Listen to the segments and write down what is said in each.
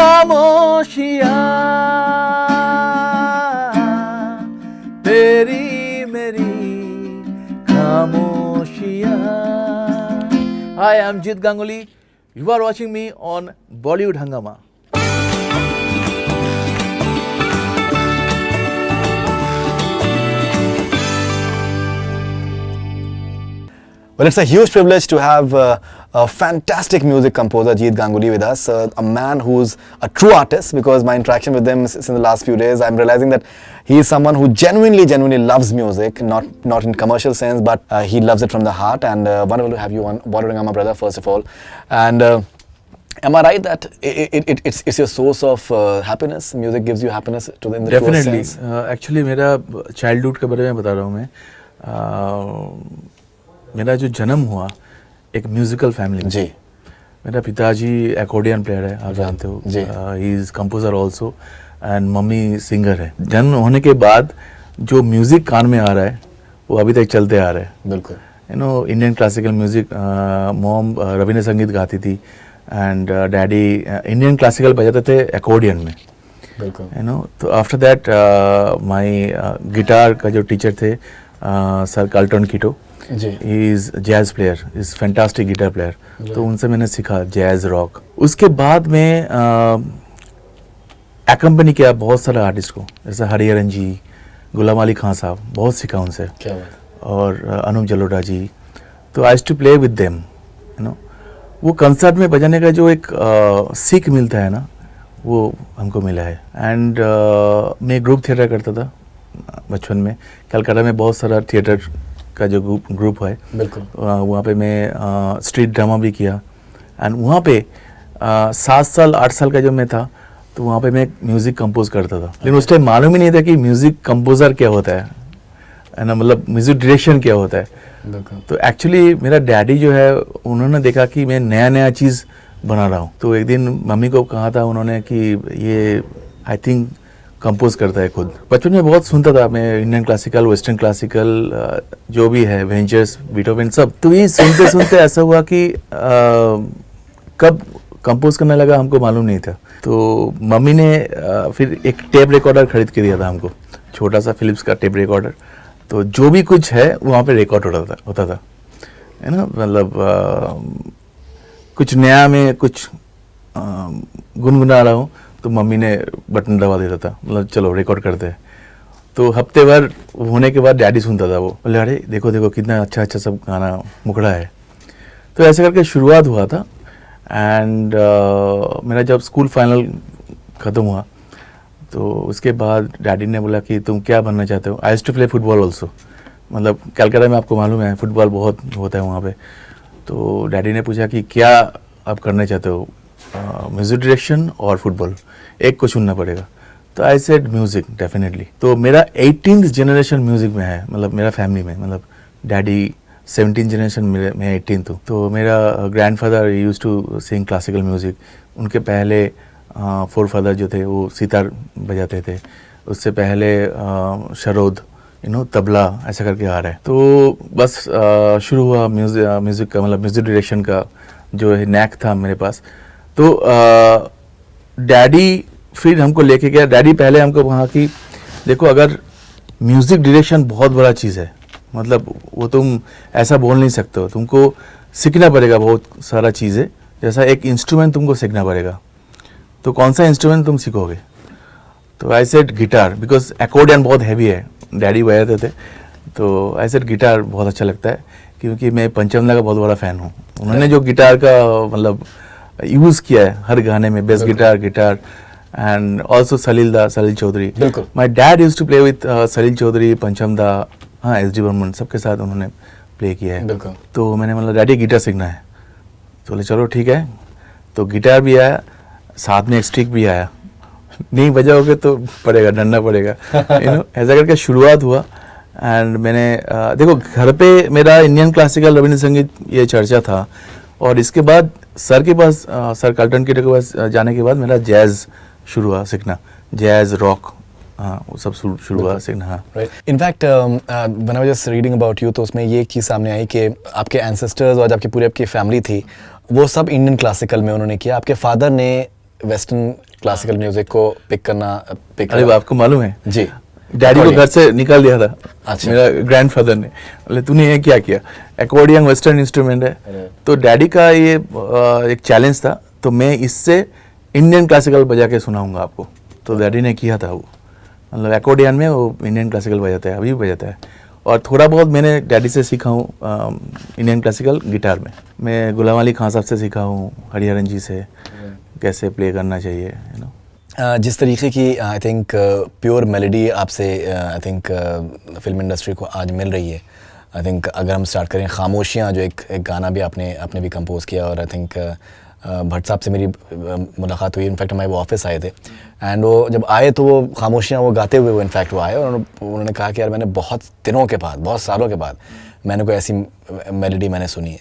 खामोशियाँ तेरी मेरी खामोशियाँ. Hi, I'm Jit Ganguly. You are watching me on Bollywood Hungama. Well, it's a huge privilege to have a fantastic music composer, Jit Ganguly, with us. A man who's a true artist, because my interaction with him since the last few days, I'm realizing that he is someone who genuinely loves music, not in commercial sense, but he loves it from the heart. And wonderful to have you on Bollywood Hungama, brother, first of all. And am I right that it's your source of happiness? Music gives you happiness in the truest sense? Definitely. Actually, मेरा childhood के बारे में बता रहा हूँ मैं. मेरा जो जन्म हुआ एक म्यूजिकल फैमिली में. जी. मेरा पिताजी अकॉर्डियन प्लेयर है, आप जानते हो. जी. He is composer also and mummy singer है. जन्म होने के बाद जो म्यूजिक कान में आ रहा है वो अभी तक चलते आ रहा है. बिल्कुल. You no, Indian classical music. Mom Ravindra संगीत गाती थी एंड डैडी इंडियन क्लासिकल बजाते थे अकॉर्डियन में. बिल्कुल. यू नो, तो आफ्टर दैट माय गिटार का जो टीचर थे sir Carlton Kitto, he is jazz player, is fantastic guitar player. तो उनसे मैंने सीखा जैज रॉक. उसके बाद में एक्कम्पनी किया बहुत सारे आर्टिस्ट को, जैसे हरिहरन जी, गुलाम अली खान साहब, बहुत सीखा उनसे. क्या बात. और अनूप जलोटा जी. तो I used to play with them. You know, वो कंसर्ट में बजाने का जो एक सीख मिलता है ना, वो हमको मिला है. एंड मैं ग्रुप थिएटर करता था बचपन में. कलकत्ता में बहुत सारा थिएटर का जो ग्रुप है. बिल्कुल. वहाँ पे मैं स्ट्रीट ड्रामा भी किया. एंड वहाँ पे 7 साल 8 साल का जब मैं था तो वहाँ पे मैं म्यूज़िक कंपोज करता था. लेकिन उस टाइम मालूम ही नहीं था कि म्यूज़िक कंपोज़र क्या होता है ना, मतलब म्यूज़िक डायरेक्शन क्या होता है. तो एक्चुअली मेरा डैडी जो है, उन्होंने देखा कि मैं नया चीज़ बना रहा हूँ. तो एक दिन मम्मी को कहा था उन्होंने कि ये आई थिंक कंपोज करता है खुद. बचपन में बहुत सुनता था मैं इंडियन क्लासिकल, वेस्टर्न क्लासिकल, जो भी है, वेंचर्स, बीटहोवन, सब. तो ये सुनते सुनते ऐसा हुआ कि कब कंपोज करने लगा हमको मालूम नहीं था. तो मम्मी ने फिर एक टेप रिकॉर्डर खरीद के दिया था हमको, छोटा सा फिलिप्स का टेप रिकॉर्डर. तो जो भी कुछ है वहाँ पे रिकॉर्ड होता था, है ना. मतलब कुछ नया में कुछ गुनगुना रहा हूँ तो मम्मी ने बटन दबा देता था, मतलब चलो रिकॉर्ड करते हैं. तो हफ्ते भर होने के बाद डैडी सुनता था, वो बोले अरे देखो कितना अच्छा सब गाना मुखड़ा है. तो ऐसे करके शुरुआत हुआ था. एंड मेरा जब स्कूल फाइनल ख़त्म हुआ तो उसके बाद डैडी ने बोला कि तुम क्या बनना चाहते हो. I used to play football also. मतलब कलकत्ता में आपको मालूम है फुटबॉल बहुत होता है वहाँ पे. तो डैडी ने पूछा कि क्या आप करना चाहते हो, म्यूज़िक डायरेक्शन और फुटबॉल, एक को चुनना पड़ेगा. तो आई सेड म्यूज़िक डेफिनेटली. तो मेरा 18th जनरेशन म्यूज़िक में है, मतलब मेरा फैमिली में, मतलब डैडी 17th जनरेशन, मैं 18th हूँ. तो मेरा grandfather use to sing classical music. उनके पहले फोर फादर जो थे वो सितार बजाते थे. उससे पहले शरोद, यू नो, तबला, ऐसा करके आ रहा है. तो बस शुरू हुआ म्यूज़िक का, मतलब म्यूज़िक डायरेक्शन का जो है नैक था मेरे पास. तो डैडी फिर हमको लेके गया. डैडी पहले हमको वहाँ की, देखो अगर म्यूज़िक डायरेक्शन बहुत बड़ा चीज़ है, मतलब वो तुम ऐसा बोल नहीं सकते हो, तुमको सीखना पड़ेगा बहुत सारा चीज़ें. जैसा एक इंस्ट्रूमेंट तुमको सीखना पड़ेगा. तो कौन सा इंस्ट्रूमेंट तुम सीखोगे? तो I said guitar, because accordion बहुत हैवी है, डैडी बजाते थे. तो आई सेड गिटार बहुत अच्छा लगता है, क्योंकि मैं पंचमदा का बहुत बड़ा फ़ैन हूँ. उन्होंने जो गिटार का मतलब यूज़ किया है हर गाने में, bass guitar and also Salil Chowdhury. My dad use to play with Salil Chowdhury, Panchamda, हाँ, एस डी बर्मन, सबके साथ उन्होंने प्ले किया है. तो मैंने मतलब डैडी गिटार सीखना है. तो बोले चलो ठीक है. तो गिटार भी आया, साथ में एक स्टिक भी आया. नहीं बजाओगे तो पड़ेगा, डरना पड़ेगा, यू नो. ऐसा करके शुरुआत हुआ. एंड मैंने देखो घर पे मेरा इंडियन क्लासिकल, रवींद्र संगीत ये चर्चा था. और इसके बाद सर के पास, सर कार्लटन कीटो के पास जाने के बाद मेरा जैज़ शुरू हुआ सीखना, जैज़ रॉक, हाँ, वो सब शुरू हुआ सीखना. हाँ, right. In fact when I was just reading about you, तो उसमें ये एक चीज़ सामने आई कि आपके एंसेस्टर्स और आपकी पूरी आपकी फैमिली थी, वो सब इंडियन क्लासिकल में उन्होंने किया. आपके फादर ने वेस्टर्न क्लासिकल म्यूजिक को पिक अरे आपको मालूम है जी, डैडी को घर से निकाल दिया था। अच्छा। मेरा ग्रैंडफादर ने बोले तूने ये क्या किया, अकॉर्डियन वेस्टर्न इंस्ट्रूमेंट है। तो डैडी का ये एक चैलेंज था, तो मैं इससे इंडियन क्लासिकल बजा के सुनाऊंगा आपको। तो डैडी ने किया था वो, मतलब अकॉर्डियन में वो इंडियन क्लासिकल बजाता है, अभी भी बजाता है। और थोड़ा बहुत मैंने डैडी से सीखा हूँ इंडियन क्लासिकल गिटार में। मैं गुलाम अली खान साहब से सीखा हूँ, हरिहरन जी से कैसे प्ले करना चाहिए, यू नो। जिस तरीके की आई थिंक प्योर मेलोडी आपसे आई थिंक फिल्म इंडस्ट्री को आज मिल रही है, आई थिंक अगर हम स्टार्ट करें खामोशियाँ, जो एक गाना भी आपने भी कंपोज किया, और आई थिंक भट्ट साहब से मेरी मुलाकात हुई, इनफैक्ट हमारे वो ऑफिस आए थे, एंड वो जब आए तो वो खामोशियाँ वो गाते हुए वो इनफैक्ट वो आए, और उन्होंने कहा कि यार मैंने बहुत दिनों के बाद, बहुत सालों के बाद मैंने कोई ऐसी मेलोडी मैंने सुनी है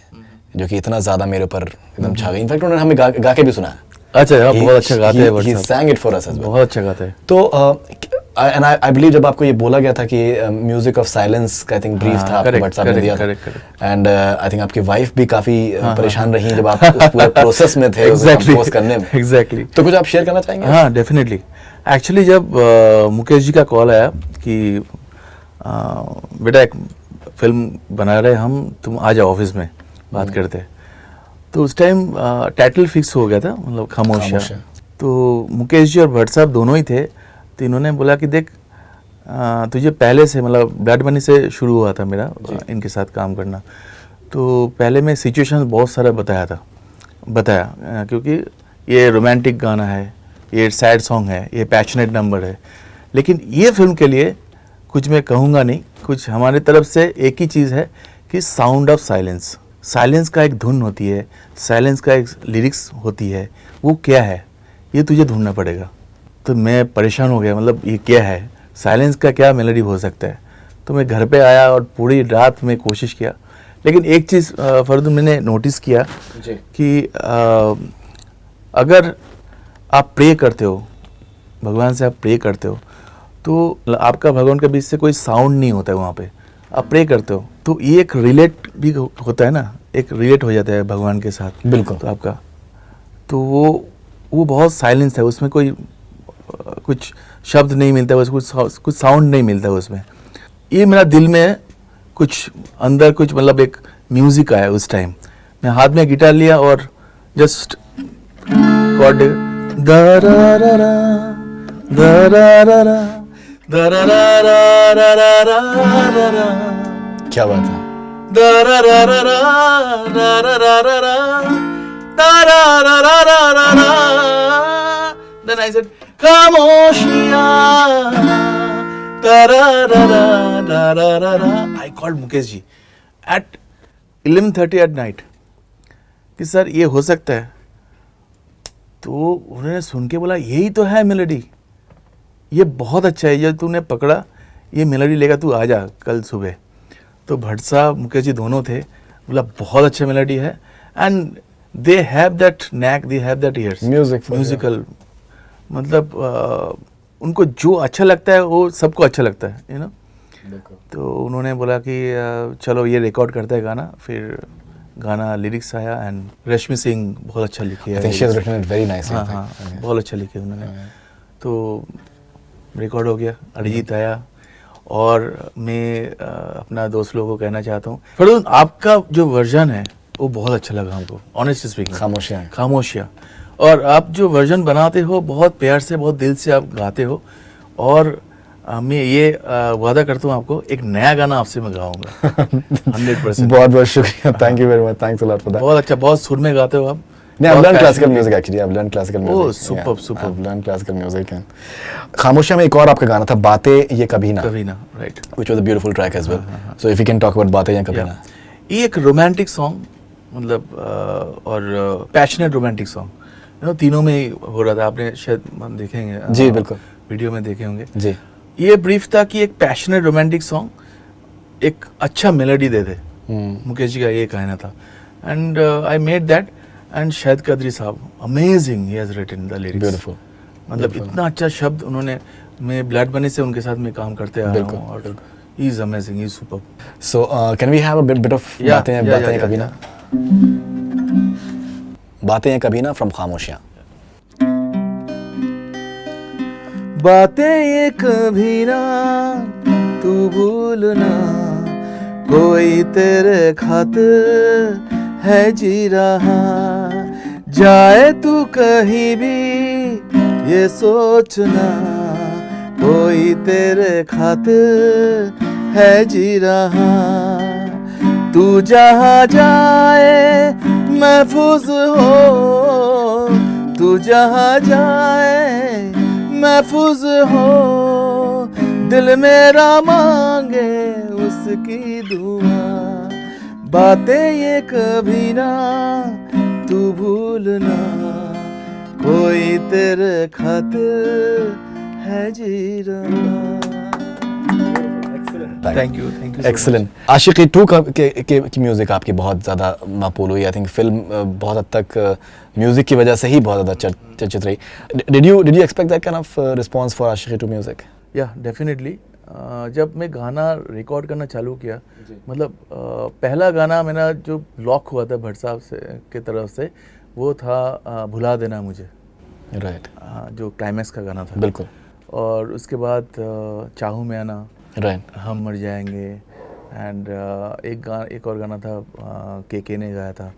जो कि इतना ज़्यादा मेरे ऊपर एकदम छा गई। इनफैक्ट उन्होंने हमें गा के भी सुना। अच्छा, हाँ, बहुत अच्छा गाते हैं भट्ट he साहब। sang it for us as well. बहुत अच्छा गाते हैं। तो एंड आई बिलीव जब आपको ये बोला गया था कि म्यूजिक ऑफ साइलेंस का आई थिंक ब्रीफ था आपको भट्ट साहब ने दिया था, एंड आई थिंक आपकी वाइफ भी काफी परेशान रही जब आप उस पूरे प्रोसेस में थे कंपोज करने में। एग्जैक्टली। तो कुछ आप शेयर करना चाहेंगे? हाँ, डेफिनेटली। एक्चुअली जब मुकेश जी का कॉल आया कि बेटा एक फिल्म बना रहे हम, तुम आ जाओ ऑफिस में बात करते, तो उस टाइम टाइटल फिक्स हो गया था, मतलब खामोशियाँ। तो मुकेश जी और भट्ट साहब दोनों ही थे, तो इन्होंने बोला कि देख तुझे पहले से, मतलब ब्लड मनी से शुरू हुआ था मेरा इनके साथ काम करना, तो पहले मैं सिचुएशन बहुत सारा बताया क्योंकि ये रोमांटिक गाना है, ये सैड सॉन्ग है, ये पैशनेट नंबर है, लेकिन ये फिल्म के लिए कुछ मैं कहूँगा नहीं। कुछ हमारी तरफ से एक ही चीज़ है कि साउंड ऑफ साइलेंस, साइलेंस का एक धुन होती है, साइलेंस का एक लिरिक्स होती है, वो क्या है ये तुझे ढूंढना पड़ेगा। तो मैं परेशान हो गया, मतलब ये क्या है, साइलेंस का क्या मेलोडी हो सकता है। तो मैं घर पे आया और पूरी रात में कोशिश किया, लेकिन एक चीज़ फरदून मैंने नोटिस किया कि अगर आप प्रे करते हो, भगवान से आप प्रे करते हो, तो आपका भगवान के बीच से कोई साउंड नहीं होता है वहाँ पे, आप प्रे करते हो, तो ये एक रिलेट भी होता है ना, एक रिलेट हो जाता है भगवान के साथ। बिल्कुल। तो आपका तो वो बहुत साइलेंस है, उसमें कोई कुछ शब्द नहीं मिलता है, कुछ साउंड नहीं मिलता है उसमें। ये मेरा दिल में कुछ अंदर कुछ मतलब एक म्यूजिक आया उस टाइम। मैं हाथ में गिटार लिया और जस्ट कॉर्ड दरारारा दरारारा दरारारा, क्या बात है। Then I said, Khamoshiyan, I called Mukesh ji at 11:30 at night कि सर ये हो सकता है। तो उन्होंने सुन के बोला यही तो है मेलोडी, ये बहुत अच्छा है, ये तूने पकड़ा, ये मेलोडी लेगा, तू आ जा कल सुबह। तो भट्ट साहब मुकेश जी दोनों थे, बोला बहुत अच्छा मेलोडी है, and they have that knack, they have that ears, musical, मतलब उनको जो अच्छा लगता है वो सबको अच्छा लगता है, यू नो। तो उन्होंने बोला कि चलो ये रिकॉर्ड करता है गाना। फिर गाना लिरिक्स आया, एंड रश्मि सिंह बहुत अच्छा लिखी है, हाँ, बहुत अच्छा लिखे उन्होंने। तो रिकॉर्ड हो गया, अरिजीत आया, और मैं अपना दोस्त लोगों को कहना चाहता हूँ, फरदून आपका जो वर्जन है वो बहुत अच्छा लगा हमको, ऑनेस्टली स्पीकिंग। खामोशियाँ, और आप जो वर्जन बनाते हो बहुत प्यार से, बहुत दिल से आप गाते हो, और मैं ये वादा करता हूँ आपको एक नया गाना आपसे मैं गाऊंगा 100%। बहुत बहुत शुक्रिया, thank you very much, thanks a lot for that. बहुत अच्छा, बहुत सुर में गाते हो आप। I've learned classical music actually. I've learned classical music. Oh, superb, superb. I've learned classical music. And खामोशियाँ में एक और आपका गाना था, बातें ये कभी ना, right, which was a beautiful track as well. So if you can talk about बातें ये कभी ना, ये एक रोमांटिक सॉन्ग, मतलब और passionate romantic song, you know, तीनों में ही हो रहा था। आपने शायद देखेंगे, जी बिल्कुल, वीडियो में देखे होंगे जी। ये ब्रीफ था कि एक पैशनेट रोमांटिक सॉन्ग एक अच्छा मेलोडी दे दे, मुकेश जी का ये कहना था, and I made that, and Shahid Kadri sahab amazing, he has written the lyrics, beautiful, मतलब इतना अच्छा शब्द उन्होंने, मैं ब्लड मनी से उनके साथ में काम करते आ रहा हूँ, और he is amazing, he is superb. So can we have a bit of बातें कभी ना, बातें कभी ना फ्रॉम खामोशियाँ। बातें ये कभी ना तू भूलना, कोई तेरे खातिर है जी रहा, जाए तू कहीं भी ये सोचना, कोई तेरे खातिर है जी रहा, तू जहाँ जाए महफूज हो, तू जहाँ जाए महफूज हो, दिल मेरा मांगे उसकी दुआ, बातें ये कभी ना तू भूलना, कोई तेरे खातिर है जी रहा। Thank you excellent. आशिकी 2 की म्यूजिक आपकी बहुत ज़्यादा मकबूल हुई। आई थिंक फिल्म बहुत हद तक म्यूजिक की वजह से ही बहुत ज़्यादा चर्चित रही। Did you expect that kind of response for Aashiqui 2 music? या डेफिनेटली। जब मैं गाना रिकॉर्ड करना चालू किया, मतलब पहला गाना मेरा जो लॉक हुआ था भट्ट साहब से के तरफ से, वो था भुला देना मुझे, राइट, जो क्लाइमैक्स का गाना था। बिल्कुल। और उसके बाद चाहूँ मैं आना, राइट, हम मर जाएंगे, एंड एक और गाना था के ने गाया था,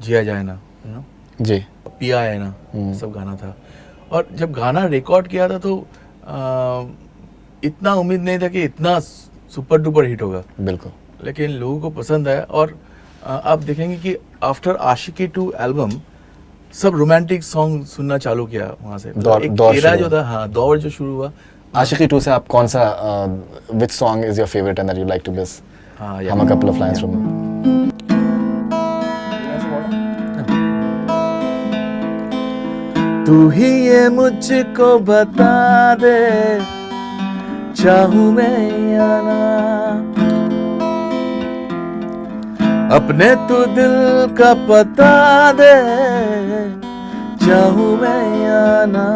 जिया जाए ना, यू नो, जी, पिया है ना, सब गाना था। और जब गाना रिकॉर्ड किया था तो इतना उम्मीद नहीं था कि इतना सुपर डुपर हिट होगा, बिल्कुल, लेकिन लोगों को पसंद आया। और आप देखेंगे कि आफ्टर आशिकी 2 एल्बम सब रोमांटिक सॉन्ग सुनना चालू किया वहाँ से। दौर एरा जो था, हाँ, दौर जो शुरू हुआ। आशिकी 2 से आप कौन सा which song is your favorite and that you like to miss? हम a couple of lines from तू ही ये मुझको बता दे, चाहूं मैं या ना, अपने तू दिल का पता दे, चाहूं मैं या ना,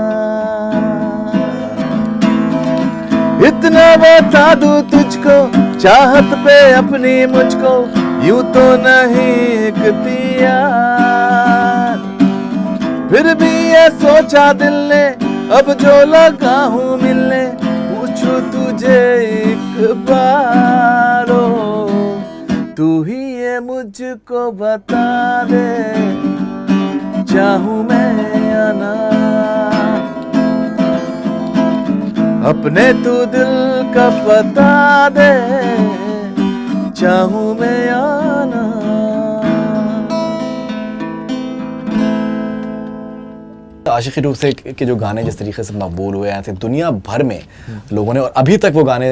इतना बता दूं तुझको, चाहत पे अपनी मुझको, यूं तो नहीं हिकती यार, फिर भी ये सोचा दिल ने, अब जो लगा हूँ मिलने, पूछूं तुझे एक बार, तू ही ये मुझको बता दे, चाहूं मैं या ना, अपने तू दिल का पता दे, चाहूं मैं या ना। आशिकी 2 से के जो गाने जिस तरीके से मकबूल हुए हैं दुनिया भर में लोगों ने, और अभी तक वो गाने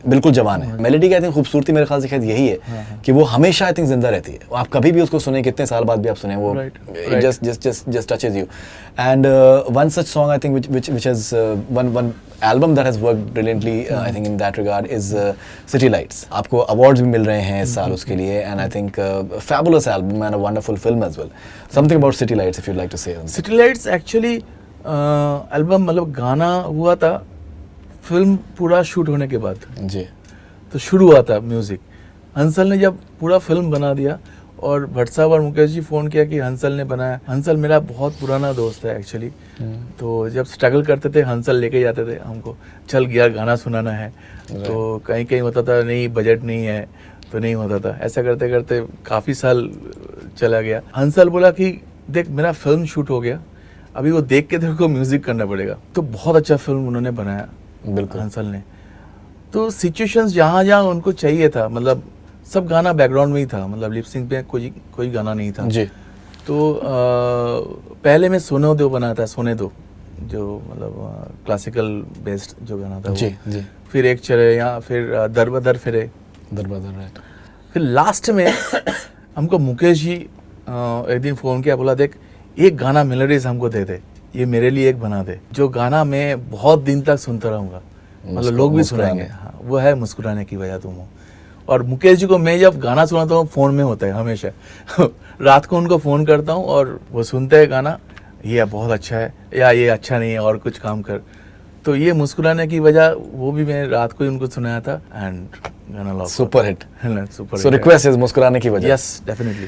बिल्कुल जवान है। मेलोडी की आई थिंक खूबसूरती मेरे ख्याल से शायद यही है कि वो हमेशा आई थिंक जिंदा रहती है। आप कभी भी उसको सुने, कितने साल बाद भी आप सुने, वो just touches you. And one such song I think which has one album that has worked brilliantly I think in that regard is City Lights. आपको awards भी मिल रहे हैं इस साल उसके लिए, and I think fabulous album and a wonderful film as well. Something about City Lights if you'd like to say. City Lights actually album, मतलब गाना हुआ था फिल्म पूरा शूट होने के बाद जी, तो शुरू हुआ था म्यूजिक। हंसल ने जब पूरा फिल्म बना दिया और भट्ट साहब और मुकेश जी फ़ोन किया कि हंसल ने बनाया। हंसल मेरा बहुत पुराना दोस्त है एक्चुअली, तो जब स्ट्रगल करते थे हंसल लेके जाते थे हमको, चल गया गाना सुनाना है, तो कहीं कहीं होता था नहीं बजट नहीं है तो नहीं होता था। ऐसा करते करते काफ़ी साल चला गया। हंसल बोला कि देख मेरा फिल्म शूट हो गया, अभी वो देख के तेरे को म्यूज़िक करना पड़ेगा। तो बहुत अच्छा फिल्म उन्होंने बनाया बिल्कुल हंसल ने। तो सिचुएशंस जहाँ जहाँ उनको चाहिए था, मतलब सब गाना बैकग्राउंड में ही था, मतलब लिपसिंग पे कोई गाना नहीं था जी। तो पहले मैं सोने दो बनाया था, सोने दो जो मतलब क्लासिकल बेस्ड जो गाना था जी, वो। जी। फिर एक चले यहाँ, फिर दर बदर फिरे, राइट। फिर लास्ट में हमको मुकेश जी एक दिन फ़ोन किया, बोला देख एक गाना मेलोडीज हमको दे दे, ये मेरे लिए एक बना दे, जो गाना मैं बहुत दिन तक सुनता रहूँगा, मतलब लोग भी सुनाएंगे। हाँ, वो है मुस्कुराने की वजह तुम हो। और मुकेश जी को मैं जब गाना सुनाता हूँ फ़ोन में होता है हमेशा रात को उनको फ़ोन करता हूँ और वो सुनते हैं गाना, ये बहुत अच्छा है या ये अच्छा नहीं है और कुछ काम कर। तो ये मुस्कुराने की वजह वो भी मैं रात को ही उनको सुनाया था, एंड गाना lock, super hit. Super. So request is मुस्कुराने की वजह। Yes definitely.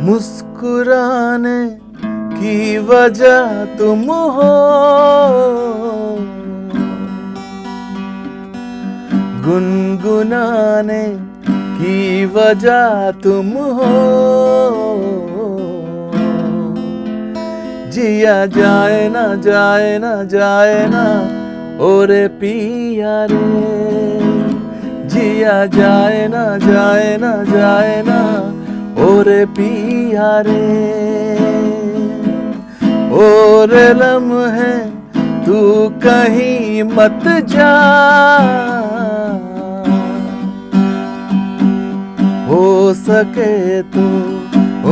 मुस्कुराने की वजह तुम हो, गुनगुनाने की वजह तुम हो, जिया जाए ना जाए ना जाए ना ओरे पिया रे, जिया जाए ना जाए ना जाए ना ओरे पिया रे, ओरे लम्हे तू कहीं मत जा, हो सके तो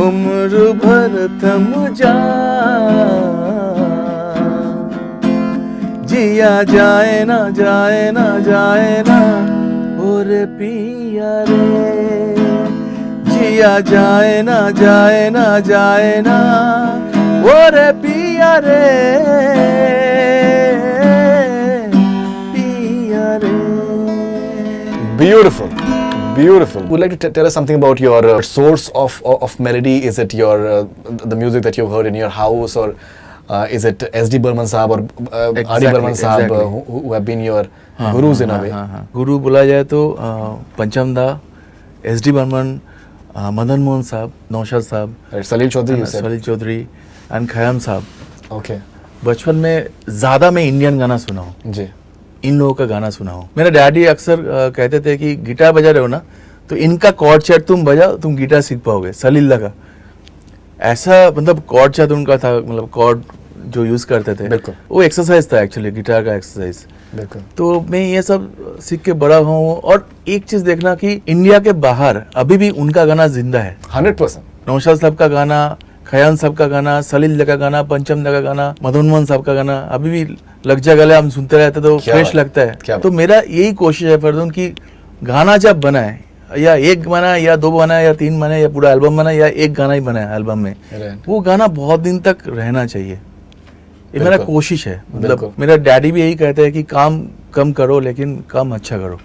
उम्र भर थम जा, जिया जाए ना जाए ना जाए ना ओरे पिया रे, जिया जाए ना जाए ना जाए ना ओरे पिया रे, पिया रे. Beautiful. Beautiful. Would like to tell us something about your source of melody? Is it your the music that you've heard in your house, or is it S.D. Burman Sahab or R.D. Burman Sahab who have been your gurus in a way? गुरु बोला जाए तो पंचम दा, S.D. Burman, Madan Mohan साहब, नौशाद साहब, Salil Chaudhary, you said. Salil Chaudhary and Khayyam sahab. Okay. बचपन में ज़्यादा मैं इंडियन गाना सुना हूँ, जी. इन लोगों का गाना सुना हूँ. मेरा डैडी अक्सर कहते थे कि गिटार बजा रहे हो ना तो इनका कॉर्ड चार्ट तुम बजाओ, तुम गिटार सीख पाओगे. सलील का ऐसा मतलब कॉर्ड चार्ट उनका था, मतलब कॉर्ड जो यूज़ करते थे बिल्कुल. वो एक्सरसाइज था एक्चुअली, गिटार का एक्सरसाइज. बिल्कुल. तो मैं ये सब सीख के बड़ा हुआ हूँ. और एक चीज़ देखना कि इंडिया के बाहर अभी भी उनका गाना जिंदा है. 100%. नौशाद साहब का गाना, खयाम साहब का गाना, सलील का गाना, पंचम का गाना, मदन मोहन साहब का गाना अभी भी लग जा गले हम सुनते रहते तो फ्रेश लगता है. तो मेरा यही कोशिश है फरदून कि गाना जब बनाए, या एक बनाए या दो बनाए या तीन बनाए या पूरा एल्बम बनाए या एक गाना ही बनाए एल्बम में, वो गाना बहुत दिन तक रहना चाहिए. ये मेरा कोशिश है. मतलब मेरा डैडी भी यही कहते हैं कि काम कम करो लेकिन काम अच्छा करो.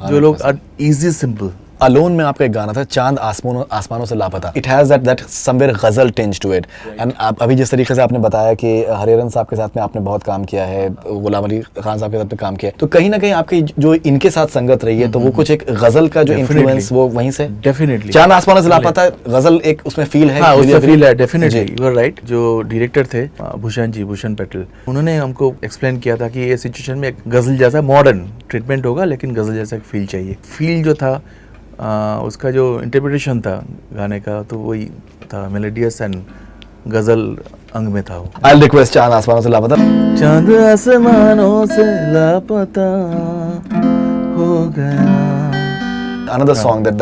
जो लोग इजी सिंपल. अलोन में आपका एक गाना था, चांद आसमानों से लापता. इट हैज दैट समवेयर गजल टिंज टू इट. एंड आप अभी जिस तरीके से आपने बताया कि हरिहरन साहब के साथ में आपने बहुत काम किया है, गुलाम अली खान साहब के साथ में काम किया है, तो कहीं ना कहीं आपकी जो इनके साथ संगत रही है तो वो कुछ एक गजल का जो इन्फ्लुएंस वो वहीं से. डेफिनेटली चांद आसमानों से लापता गजल एक उसमें फील है. हाँ, उसमें फील है. Definitely you are right. जो डायरेक्टर थे भूषण पटेल, उन्होंने हमको एक्सप्लेन किया था कि ये सिचुएशन में एक गजल जैसा मॉडर्न ट्रीटमेंट होगा लेकिन गजल जैसा फील चाहिए. फील जो था उसका जो इंटरप्रिटेशन था गाने का तो वही था, मेलोडियस एंड गजल अंग में था वो. I'll request चांद आसमानों से लापता. चांद आसमानों से लापता हो गया. Another song that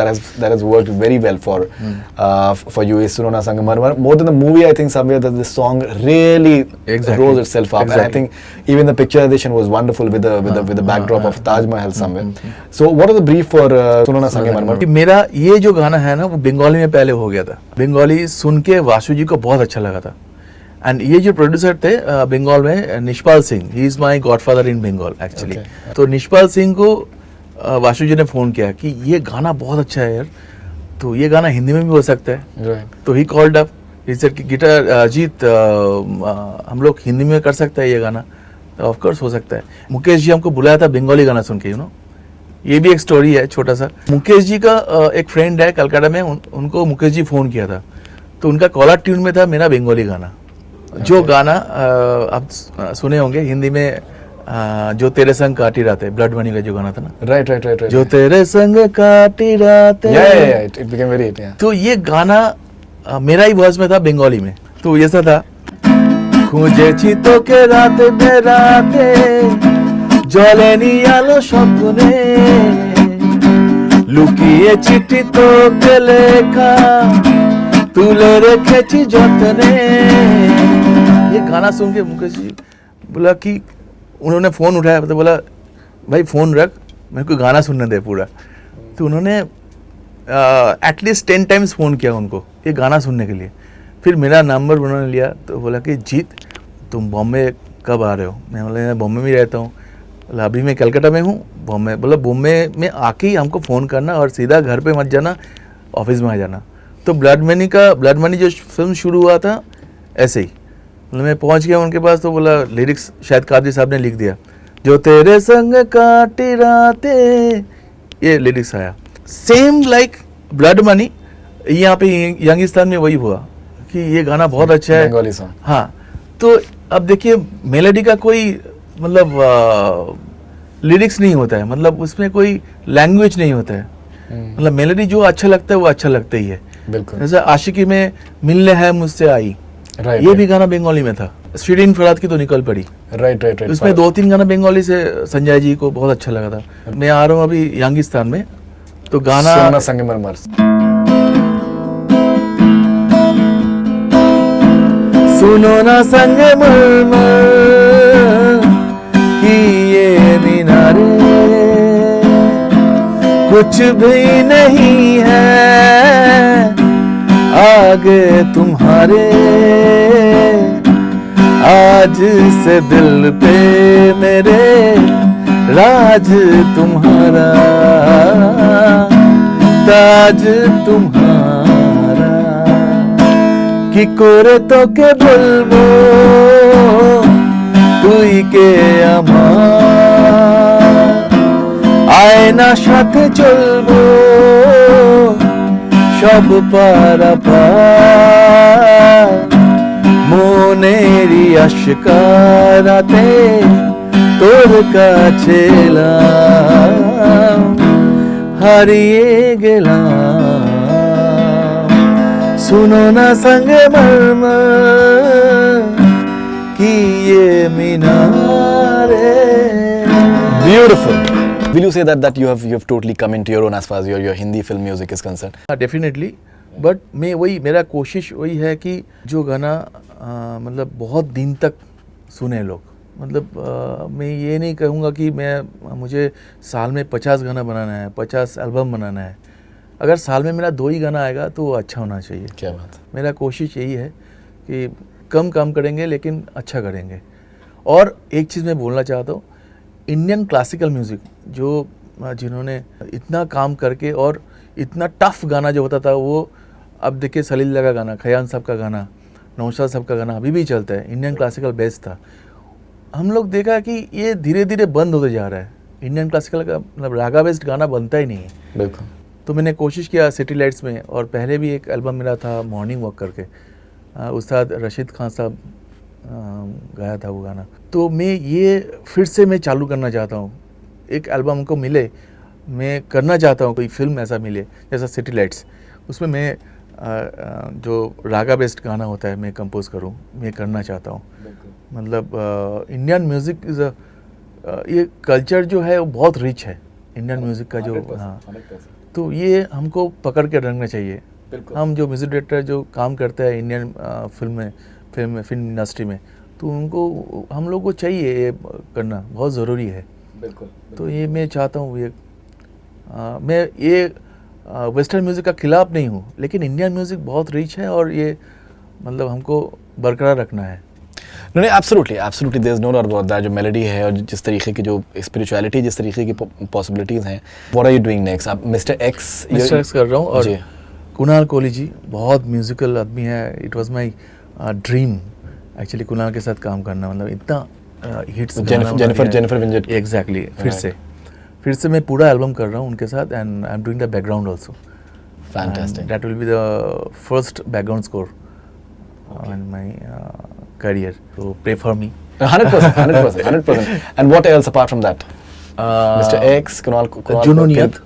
has worked very well for you is Suno Na Sangamarmar. More than the movie, I think somewhere that this song really rose itself up. And I think even the picturization was wonderful with the backdrop of Taj Mahal somewhere. So what is the brief for Suno Na Sangamarmar? मेरा ये जो गाना है ना वो बंगाली में पहले हो गया था. बंगाली सुन के वासु जी को बहुत अच्छा लगा था. एंड ये जो प्रोड्यूसर थे बंगाल में, Nishpal Singh, he is my godfather in Bengal actually. तो निष्पाल सिंह को वासु जी ने फ़ोन किया कि ये गाना बहुत अच्छा है यार, तो ये गाना हिंदी में भी हो सकता है. तो he called up, he said कि गिटार अजीत हम लोग हिंदी में कर सकते हैं ये गाना. तो ऑफ कोर्स हो सकता है. मुकेश जी हमको बुलाया था बंगाली गाना सुन के, यू नो. ये भी एक स्टोरी है छोटा सा. मुकेश जी का एक फ्रेंड है कलकत्ता में, उनको मुकेश जी फ़ोन किया था तो उनका कॉलर ट्यून में था मेरा बंगाली गाना. जो गाना आप सुने होंगे हिंदी में, जो तेरे संग काटी रातें, ब्लड मनी का जो गाना था ना. राइट. जो तेरे संग काटी रातें. It became very hit, yeah. तो ये गाना मेरा ही वर्स में था बंगाली में. तो ऐसा था, খুঁজেছি তোকে রাতে বেরাতে জলে নিয়ালো স্বপ্নে লুকিয়ে চিঠি তোকে লেখা তুলে রেখেছি যত্নে. ये गाना सुन के मुकेश जी बोला कि उन्होंने फ़ोन उठाया तो बोला भाई फ़ोन रख, मेरे को गाना सुनने दे पूरा. तो उन्होंने एटलीस्ट 10 टाइम्स फ़ोन किया उनको ये गाना सुनने के लिए. फिर मेरा नंबर उन्होंने लिया तो बोला कि जीत तुम बॉम्बे कब आ रहे हो. मैं बोला मैं बॉम्बे में रहता हूँ. बोला अभी मैं कलकत्ता में हूँ. बॉम्बे बोला बॉम्बे में आके ही हमको फ़ोन करना और सीधा घर पे मत जाना, ऑफिस में आ जाना. तो ब्लड मनी जो फिल्म शुरू हुआ था ऐसे ही मतलब मैं पहुंच गया उनके पास तो बोला लिरिक्स शायद कादरी साहब ने लिख दिया, जो तेरे संग काटी रातें, ये लिरिक्स आया सेम लाइक ब्लड मनी। यहाँ पे यंगिस्तान में वही हुआ कि ये गाना बहुत अच्छा है बंगाली सॉन्ग। हाँ, तो अब देखिए मेलोडी का कोई मतलब लिरिक्स नहीं होता है, मतलब उसमें कोई लैंग्वेज नहीं होता है, मतलब मेलोडी जो अच्छा लगता है वो अच्छा लगता ही है। बिल्कुल। जैसे आशिकी में मिलने है मुझसे आई, राइट, ये भी गाना बंगाली में था। शिरीन फराद की तो निकल पड़ी, राइट राइट राइट। उसमें 2-3 गाना बंगाली से संजय जी को बहुत अच्छा लगा था। मैं आ रहा हूँ अभी यंगिस्तान में, तो गाना सोना संगमरमर। सुनो ना संगमरमर की ये मीनारे, कुछ भी नहीं है आगे तुम्हारे, आज से दिल पे मेरे राज तुम्हारा, ताज तुम्हारा, কি করে তোকে বলবো তুই কে আমার, আয়না সাথে চলবো সব পারাপার, মনেরই আশকারাতে তোর কাছে এলাম, হারিয়ে গেলাম। सुनो ना संगमरमर की ये मीनारे। Beautiful. Will you say that you have totally come into your own as far as your Hindi film music is concerned? Definitely, but मैं वही मेरा कोशिश वही है कि जो गाना मतलब बहुत दिन तक सुने लोग, मतलब मैं ये नहीं कहूँगा कि मुझे साल में 50 गाना बनाना है, 50 एल्बम बनाना है। अगर साल में मेरा 2 ही गाना आएगा तो वो अच्छा होना चाहिए। क्या बात है। मेरा कोशिश यही है कि कम काम करेंगे लेकिन अच्छा करेंगे। और एक चीज़ मैं बोलना चाहता हूँ, इंडियन क्लासिकल म्यूज़िक जो जिन्होंने इतना काम करके और इतना टफ गाना जो होता था, वो अब देखिए सलील का गाना, खयाम साहब का गाना, नौशाद साहब का गाना अभी भी चलता है। इंडियन क्लासिकल बेस्ट था। हम लोग देखा कि ये धीरे धीरे बंद होते जा रहा है। इंडियन क्लासिकल का मतलब रागा बेस्ड गाना बनता ही नहीं है। बिल्कुल। तो मैंने कोशिश किया सिटी लाइट्स में, और पहले भी एक एल्बम मेरा था मॉर्निंग वॉक करके, उस्ताद रशीद खान साहब गाया था वो गाना। तो मैं ये फिर से मैं चालू करना चाहता हूँ, एक एल्बम हमको मिले, मैं करना चाहता हूँ कोई फिल्म ऐसा मिले जैसा सिटी लाइट्स, उसमें मैं जो रागा बेस्ड गाना होता है मैं कंपोज करूँ, मैं करना चाहता हूँ। मतलब इंडियन म्यूज़िक इज़ ये कल्चर जो है वो बहुत रिच है इंडियन म्यूज़िक का जो, हाँ, तो ये हमको पकड़ के रखना चाहिए। हम जो म्यूज़िक डायरेक्टर जो काम करते हैं इंडियन फिल्म इंडस्ट्री में, तो उनको हम लोग को चाहिए ये करना बहुत ज़रूरी है। बिल्कुल। तो ये मैं चाहता हूँ, ये मैं ये वेस्टर्न म्यूज़िक का खिलाफ नहीं हूँ, लेकिन इंडियन म्यूज़िक बहुत रिच है और ये मतलब हमको बरकरार रखना है। नहीं, absolutely absolutely, there is no doubt about that. जो मेलोडी है और जिस तरीके की जो स्पिरिचुअलिटी, जिस तरीके की पॉसिबिलिटीज़ हैं, what are you doing next? आप मिस्टर एक्स कर रहा हूँ, और कुणाल कोहली जी बहुत म्यूज़िकल आदमी है। It was my dream actually Kunal के साथ काम करना, मतलब इतना हिट्स। जेनिफर विंजेट। एग्जैक्टली। फिर से मैं पूरा एल्बम कर रहा हूँ उनके साथ, and I am doing the background also. Fantastic. That will be the first background score in my career, so pray for me. 100%. And what else apart from that? Mr. X, Kunal Junooniyat,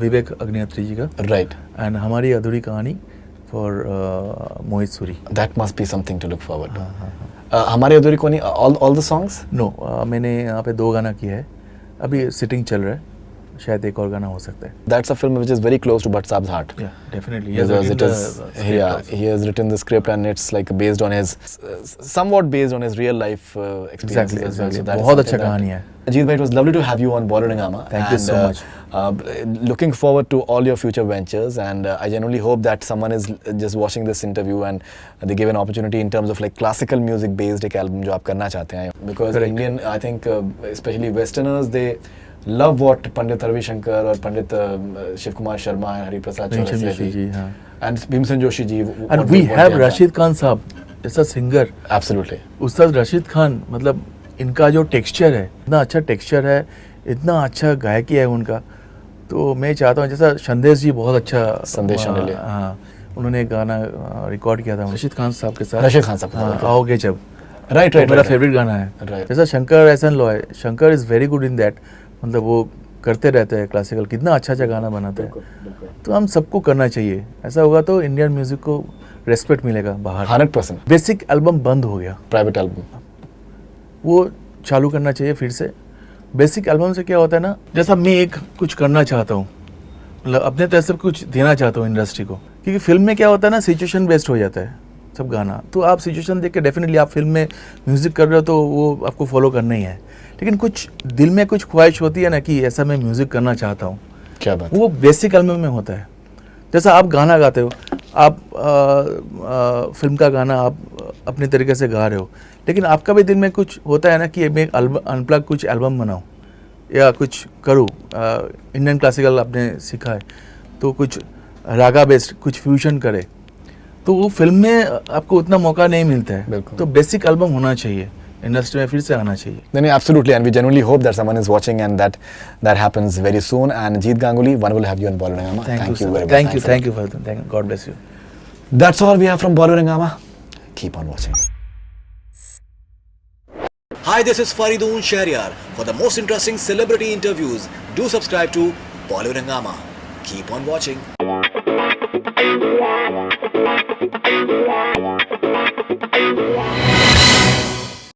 Vivek Agnihotri ji का, right? And हमारी अधूरी कहानी for Mohit Suri. That must be something to look forward to. हमारी अधूरी कहानी, all the songs? No, मैंने यहाँ पे 2 गाना किया है, अभी सिटिंग चल रहा है, शायद एक और गाना हो सकता है। That's a film which is very close to Bhatt Saab's heart. Yeah, definitely. He has written the script, and it's like based on his somewhat based on his real life experiences. Exactly. So that is बहुत something अच्छा कहानी है। Ajit bhai, it was lovely to have you on Bollywood. Thank you so much. Looking forward to all your future ventures, and I genuinely hope that someone is just watching this interview and they give an opportunity in terms of like classical music based एक album जो आप करना चाहते हैं, because Correct. Indian, I think especially Westerners, they love what Pandit Ravi Shankar और पंडित Shiv Kumar Sharma and Hari Prasad Chaurasia जी, हाँ। and Bhimsen Joshi ji, And we have Rashid Khan साहब, जैसा सिंगर Absolutely. उस्ताद रशीद खान, मतलब इनका जो टेक्सचर है, इतना अच्छा टेक्सचर है, इतना अच्छा गायकी है उनका, तो मैं चाहता हूँ जैसा संदेश जी बहुत अच्छा संदेश शामिल है। हाँ, उन्होंने एक गाना रिकॉर्ड किया था रशीद खान साहब के साथ, रशीद खान साहब के हाँ, साथ, आओगे जब, Right, तो right, मेरा right. फेवरेट गाना है। Right. जैसा शंकर एहसान Loy, Shankar is very good in that, मतलब वो करते रहते हैं क्लासिकल, कितना अच्छा अच्छा गाना बनाते हैं, तो हम सबको करना चाहिए, ऐसा होगा तो इंडियन म्यूजिक को रेस्पेक्ट मिलेगा बाहर। 100%. बेसिक एल्बम बंद हो गया, Private album. वो चालू करना चाहिए फिर से। बेसिक एल्बम से क्या होता है ना, जैसा मैं एक कुछ करना चाहता हूँ, मतलब अपने तरफ से कुछ देना चाहता हूँ इंडस्ट्री को, क्योंकि फिल्म में क्या होता है ना, सिचुएशन बेस्ड हो जाता है सब गाना, तो आप सिचुएशन देख के डेफिनेटली आप फिल्म में म्यूज़िक कर रहे हो तो वो आपको फॉलो करना ही है, लेकिन कुछ दिल में कुछ ख्वाहिश होती है ना कि ऐसा मैं म्यूज़िक करना चाहता हूँ, क्या बात। वो बेसिक एल्बम में होता है। जैसा आप गाना गाते हो, आप फिल्म का गाना आप अपने तरीके से गा रहे हो, लेकिन आपका भी दिल में कुछ होता है ना कि मैं अनप्लग कुछ एल्बम बनाऊं या कुछ करूं, इंडियन क्लासिकल आपने सीखा है तो कुछ रागा बेस्ड कुछ फ्यूजन करे, तो वो फिल्म में आपको उतना मौका नहीं मिलता है, बिल्कुल। तो बेसिक एल्बम होना चाहिए, इंडस्ट्री में फिर से आना चाहिए। No, no, absolutely, and we genuinely hope that someone is watching and that happens very soon. And Jeet Ganguly, wonderful to have you on Bollywood Hungama. Thank you very sir. much. Thank you, Thanks a lot. thank you for that. Thank you. God bless you. That's all we have from Bollywood Hungama. Keep on watching. Hi, this is Faridoon Shahryar. For the most interesting celebrity interviews, do subscribe to Bollywood Hungama. Keep on watching.